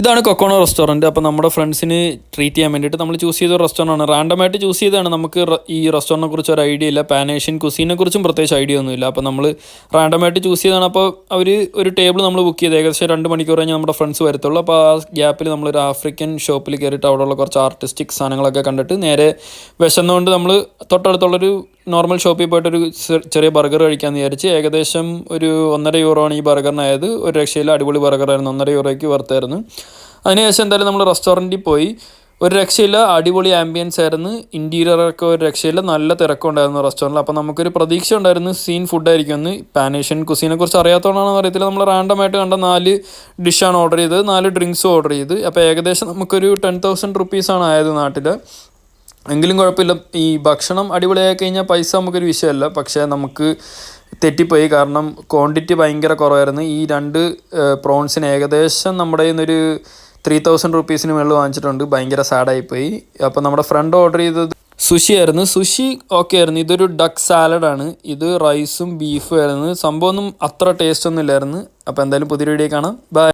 ഇതാണ് കൊക്കോണോ റെസ്റ്റോറൻറ്റ്. അപ്പോൾ നമ്മുടെ ഫ്രണ്ട്സിന് ട്രീറ്റ് ചെയ്യാൻ വേണ്ടിയിട്ട് നമ്മൾ ചൂസ് ചെയ്ത റെസ്റ്റോറൻ്റാണ്. റാൻഡമായിട്ട് ചൂസ് ചെയ്തതാണ്. നമുക്ക് ഈ റെസ്റ്റോറൻറ്റിനെ കുറിച്ച് ഒരു ഐഡിയ ഇല്ല. പാനേഷ്യൻ കുസീനെ കുറിച്ചും പ്രത്യേകിച്ച് ഐഡിയ ഒന്നുമില്ല. അപ്പോൾ നമ്മൾ റാൻഡമായിട്ട് ചൂസ് ചെയ്തതാണ്. അപ്പോൾ അവർ ഒരു ടേബിൾ നമ്മൾ ബുക്ക് ചെയ്ത് ഏകദേശം 2 മണിക്കൂർ കഴിഞ്ഞാൽ നമ്മുടെ ഫ്രണ്ട്സ് വരത്തുള്ളൂ. അപ്പോൾ ആ ഗ്യാപ്പിൽ നമ്മളൊരു ആഫ്രിക്കൻ ഷോപ്പിൽ കയറിയിട്ട് അവിടെയുള്ള കുറച്ച് ആർട്ടിസ്റ്റിക് സാധനങ്ങളൊക്കെ കണ്ടിട്ട് നേരെ വിശന്നുകൊണ്ട് നമ്മൾ തൊട്ടടുത്തുള്ളൊരു നോർമൽ ഷോപ്പിൽ പോയിട്ടൊരു ചെറിയ ബർഗർ കഴിക്കാമെന്ന് വിചാരിച്ച് ഏകദേശം ഒരു €1.5 ആണ് ഈ ബർഗറിനായത്. ഒരു രക്ഷയില്ല, അടിപൊളി ബർഗറായിരുന്നു. €1.5 വർത്തായിരുന്നു. അതിനുശേഷം എന്തായാലും നമ്മൾ റെസ്റ്റോറൻറ്റിൽ പോയി. ഒരു രക്ഷയില്ല, അടിപൊളി ആംബിയൻസ് ആയിരുന്നു. ഇൻറ്റീരിയറൊക്കെ ഒരു രക്ഷയില്ല, നല്ല തിരക്കുണ്ടായിരുന്നു റെസ്റ്റോറൻറ്റിൽ. അപ്പോൾ നമുക്കൊരു പ്രതീക്ഷ ഉണ്ടായിരുന്നു സീൻ ഫുഡായിരിക്കുമെന്ന്. പാനേഷ്യൻ കുസീനെ കുറിച്ച് അറിയാത്തതുകൊണ്ടാണെന്ന് അറിയത്തില്ല, നമ്മൾ റാൻഡമായിട്ട് കണ്ട 4 ഡിഷാണ് ഓർഡർ ചെയ്തത്, 4 ഡ്രിങ്ക്സും ഓർഡർ ചെയ്ത്. അപ്പോൾ ഏകദേശം നമുക്കൊരു ₹10,000 ആയത് നാട്ടിൽ. എങ്കിലും കുഴപ്പമില്ല. ഈ ഭക്ഷണം അടിപൊളിയായി കഴിഞ്ഞാൽ പൈസ നമുക്കൊരു വിഷയമല്ല. പക്ഷേ നമുക്ക് തെറ്റിപ്പോയി, കാരണം ക്വാണ്ടിറ്റി ഭയങ്കര കുറവായിരുന്നു. ഈ 2 പ്രോൺസിന് ഏകദേശം നമ്മുടെ കയ്യിൽ നിന്നൊരു ₹3,000 മുകളിൽ വാങ്ങിച്ചിട്ടുണ്ട്. ഭയങ്കര സാഡായിപ്പോയി. അപ്പോൾ നമ്മുടെ ഫ്രണ്ട് ഓർഡർ ചെയ്തത് സുഷി ആയിരുന്നു. സുഷി ഓക്കെ ആയിരുന്നു. ഇതൊരു ഡക്ക് സാലഡാണ്. ഇത് റൈസും ബീഫും ആയിരുന്നു. സംഭവമൊന്നും അത്ര ടേസ്റ്റ് ഒന്നും ഇല്ലായിരുന്നു. അപ്പോൾ എന്തായാലും പുതിയ വീഡിയോ കാണാം. ബൈ.